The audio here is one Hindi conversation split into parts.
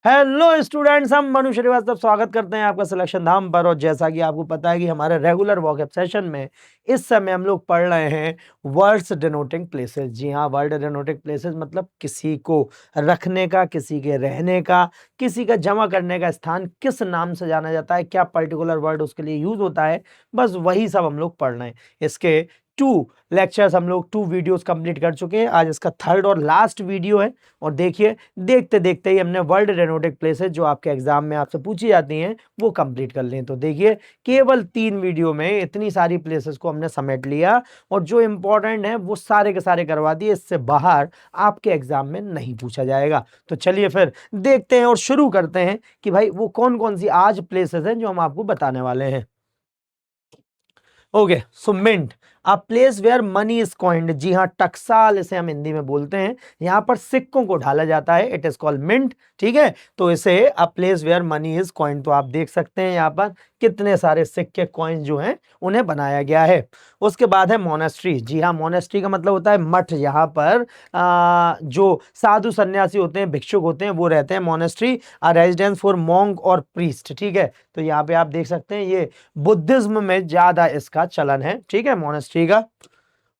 हेलो स्टूडेंट्स, हम मनु श्रीवास्तव स्वागत करते हैं आपका सिलेक्शन धाम पर। और जैसा कि आपको पता है कि हमारे रेगुलर वॉकअप सेशन में इस समय हम लोग पढ़ रहे हैं वर्ड्स डिनोटिंग प्लेसेस। जी हाँ, वर्ड डिनोटिंग प्लेसेस मतलब किसी को रखने का, किसी के रहने का, किसी का जमा करने का स्थान किस नाम से जाना जाता है, क्या पर्टिकुलर वर्ड उसके लिए यूज होता है, बस वही सब हम लोग पढ़ रहे हैं। इसके 2 लेक्चर्स हम लोग 2 वीडियोस कंप्लीट कर चुके हैं। आज इसका 3rd और लास्ट वीडियो है। और देखिए, देखते देखते ही हमने वर्ल्ड रेनोटिक प्लेसेस जो आपके एग्जाम में आपसे पूछी जाती हैं वो कंप्लीट कर लें। तो देखिए, केवल 3 वीडियो में इतनी सारी प्लेसेस को हमने समेट लिया और जो इंपॉर्टेंट है वो सारे के सारे करवा दिए। इससे बाहर आपके एग्जाम में नहीं पूछा जाएगा। तो चलिए फिर देखते हैं और शुरू करते हैं कि भाई वो कौन कौन सी आज प्लेसेस हैं जो हम आपको बताने वाले हैं। Okay, so mint, a place where money is coined. जी हाँ, टकसाल इसे हम हिंदी में बोलते हैं। यहां पर सिक्कों को ढाला जाता है, इट इज कॉल्ड मिंट। ठीक है, तो इसे a place where money is coined. तो आप देख सकते हैं यहां पर कितने सारे सिक्के कॉइंस जो हैं उन्हें बनाया गया है। उसके बाद है मोनेस्ट्री। जी हाँ, मोनेस्ट्री का मतलब होता है मठ। यहाँ पर जो साधु सन्यासी होते हैं, भिक्षुक होते हैं, वो रहते हैं। Monastery a residence for monk और प्रीस्ट। ठीक है, तो यहाँ पे आप देख सकते हैं ये बुद्धिज्म में ज्यादा इसका चलन है। ठीक है, मोनेस्ट्री का।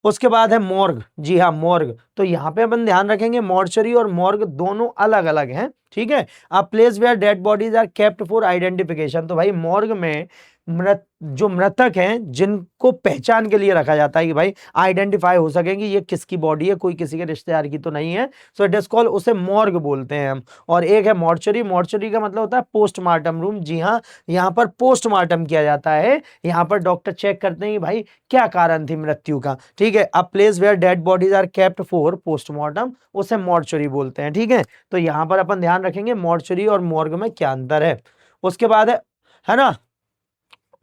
उसके बाद है मॉर्ग। जी हाँ, मॉर्ग। तो यहाँ पे अपन ध्यान रखेंगे मॉर्चरी और मॉर्ग दोनों अलग अलग हैं। ठीक है, a place where dead bodies are kept for identification. तो भाई मॉर्ग में जो मृतक हैं जिनको पहचान के लिए रखा जाता है कि भाई आइडेंटिफाई हो सके कि ये किसकी बॉडी है, कोई किसी के रिश्तेदार की तो नहीं है। सो इट इज कॉल्ड, उसे मॉर्ग बोलते हैं हम। और एक है मॉर्चरी। मॉर्चरी का मतलब होता है पोस्टमार्टम रूम। जी हाँ, यहाँ पर पोस्टमार्टम किया जाता है। यहाँ पर डॉक्टर चेक करते हैं कि भाई क्या कारण थी मृत्यु का। ठीक है, a place where dead bodies are kept for postmortem, उसे मॉर्चरी बोलते हैं। ठीक है, तो यहाँ पर अपन ध्यान रखेंगे मॉर्चरी और मॉर्ग में क्या अंतर है। उसके बाद है ना,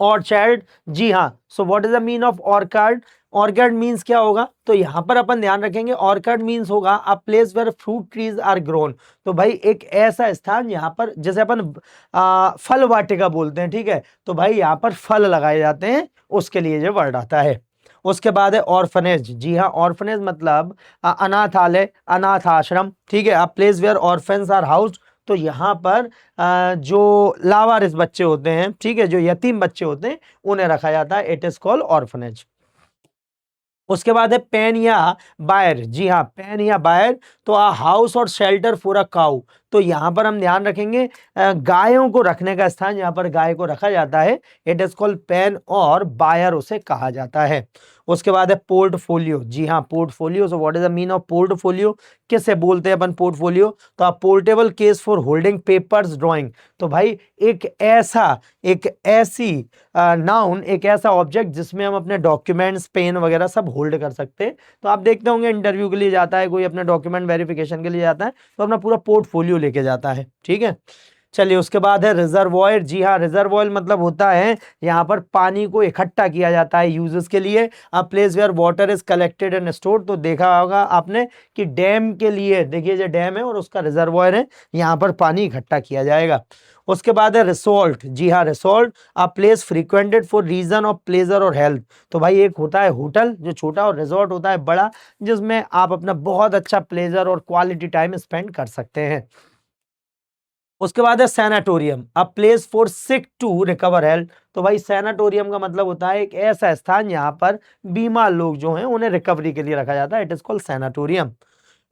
ऑर्चर्ड। जी हाँ, so what is the mean of orchard. Orchid means क्या होगा, तो यहां पर अपन ध्यान रखेंगे ऑर्किड मीन्स होगा a place where fruit trees are grown. तो भाई एक ऐसा स्थान यहां पर, जैसे अपन फल वाटिका बोलते हैं। ठीक है, तो भाई यहां पर फल लगाए जाते हैं, उसके लिए ये वर्ड आता है। उसके बाद है ऑर्फनेज। जी हाँ, ऑर्फनेज मतलब अनाथालय, अनाथ आश्रम। ठीक है, a place where orphans are housed. तो यहाँ पर जो लावारिस बच्चे होते हैं, ठीक है, जो यतीम बच्चे होते हैं, उन्हें रखा जाता है। It is called orphanage. उसके बाद है पेन या बायर। जी हाँ, पेन या बायर। तो हाउस और शेल्टर फॉर अ काऊ। तो यहां पर हम ध्यान रखेंगे गायों को रखने का स्थान, यहां पर गाय को रखा जाता है। इट इज कॉल्ड पेन और बायर उसे कहा जाता है। उसके बाद है पोर्टफोलियो। जी हाँ, portfolio. So what is the mean of portfolio, किससे बोलते हैं अपन पोर्टफोलियो, तो आप portable case for holding papers drawing. तो भाई एक ऐसी नाउन, एक ऐसा ऑब्जेक्ट जिसमें हम अपने डॉक्यूमेंट्स, पेन वगैरह सब होल्ड कर सकते हैं। तो आप देखते होंगे इंटरव्यू के लिए जाता है कोई, अपने डॉक्यूमेंट वेरिफिकेशन के लिए जाता है, तो अपना पूरा पोर्टफोलियो लेके जाता है। ठीक है, चलिए उसके बाद है रिजर्वॉयर। जी हाँ, रिजर्वॉयर मतलब होता है यहाँ पर पानी को इकट्ठा किया जाता है यूजेस के लिए। A place where water is collected and stored. तो देखा होगा आपने कि डैम के लिए, देखिए जो डैम है और उसका रिजर्वॉयर है, यहाँ पर पानी इकट्ठा किया जाएगा। उसके बाद है रिसोर्ट। जी हाँ, resort a place frequented for reason of pleasure और हेल्थ। तो भाई एक होता है होटल जो छोटा, और रिसोर्ट होता है बड़ा, जिसमें आप अपना बहुत अच्छा प्लेजर और क्वालिटी टाइम स्पेंड कर सकते हैं। उसके बाद है sanatorium, a place for sick to recover health. तो भाई सैनाटोरियम का मतलब होता है एक ऐसा स्थान यहाँ पर बीमार लोग जो हैं उन्हें रिकवरी के लिए रखा जाता है। It is called sanatorium.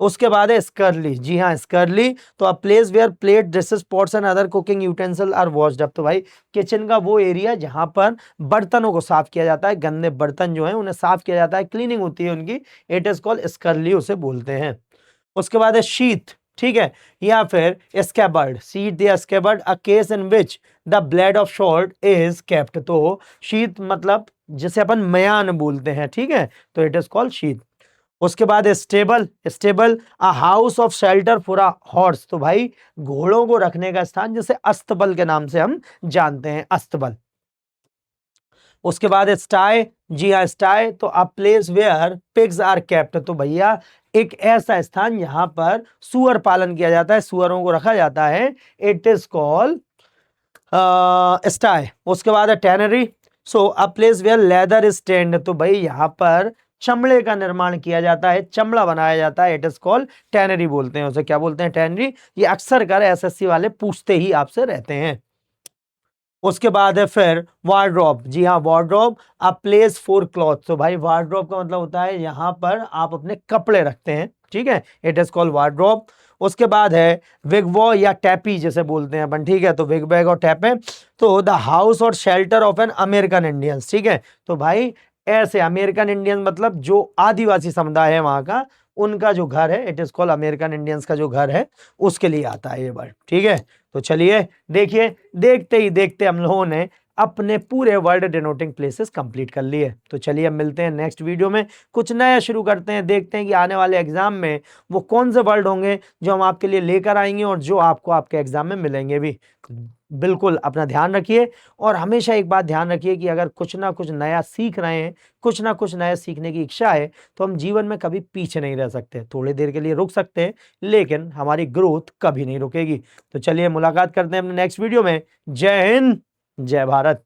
उसके बाद है स्कर्ली। जी हाँ, स्कर्ली। तो a place where plate, dishes, pots and other cooking utensil are washed up. तो भाई किचन का वो एरिया जहां पर बर्तनों को साफ किया जाता है, गंदे बर्तन जो हैं उन्हें साफ किया जाता है, क्लीनिंग होती है उनकी। इट इज कॉल्ड स्कर्ली उसे बोलते हैं। उसके बाद है शीथ। ठीक है, या फिर स्कैबर्ड। शीथ या scabbard, a case in which the blade of sword is kept. तो शीथ मतलब जिसे अपन मयान बोलते हैं। ठीक है, तो इट इज कॉल्ड शीथ। उसके बाद stable. Stable a house of shelter for a horse. तो भाई घोड़ों को रखने का स्थान, जिसे अस्तबल के नाम से हम जानते हैं, अस्तबल। उसके बाद स्टाई। जी हाँ, स्टाई। तो a place where pigs are kept. तो भैया एक ऐसा स्थान यहाँ पर सुअर पालन किया जाता है, सुअरों को रखा जाता है। It is called sty. उसके बाद है tannery. So a place where leather is tanned. तो भाई यहाँ पर चमड़े का निर्माण किया जाता है, चमड़ा बनाया जाता है, इट इज कॉल्ड टैनरी बोलते हैं उसे। क्या बोलते हैं? टैनरी। ये अक्सर कर एसएससी वाले पूछते ही आपसे रहते हैं। उसके बाद है फिर वार्डरोब। जी हाँ, wardrobe a place for cloth. तो भाई वार्डरोब का मतलब होता है यहाँ पर आप अपने कपड़े रखते हैं, ठीक है, इट इज कॉल्ड वार्डरोब। उसके बाद है विगवॉ या टैपी जैसे बोलते हैं अपन, ठीक है, तो विग बैग और टैपे। तो द हाउस और shelter of an American Indians, ठीक है, तो भाई ऐसे अमेरिकन इंडियन मतलब जो आदिवासी समुदाय है वहां का, उनका जो घर है, it is called American Indians का जो घर है उसके लिए आता है ये वर्ड, ठीक है। तो चलिए देखिए, देखते ही देखते हम लोगों ने अपने पूरे वर्ड डिनोटिंग प्लेसेस कंप्लीट कर लिए। तो चलिए अब मिलते हैं नेक्स्ट वीडियो में, कुछ नया शुरू करते हैं, देखते हैं कि आने वाले एग्जाम में वो कौन से वर्ड होंगे जो हम आपके लिए लेकर आएंगे और जो आपको आपके एग्जाम में मिलेंगे भी। बिल्कुल अपना ध्यान रखिए, और हमेशा एक बात ध्यान रखिए कि अगर कुछ ना कुछ नया सीख रहे हैं, कुछ ना कुछ नया सीखने की इच्छा है, तो हम जीवन में कभी पीछे नहीं रह सकते। थोड़ी देर के लिए रुक सकते हैं, लेकिन हमारी ग्रोथ कभी नहीं रुकेगी। तो चलिए मुलाकात करते हैं अपने नेक्स्ट वीडियो में। जय हिंद, जय भारत।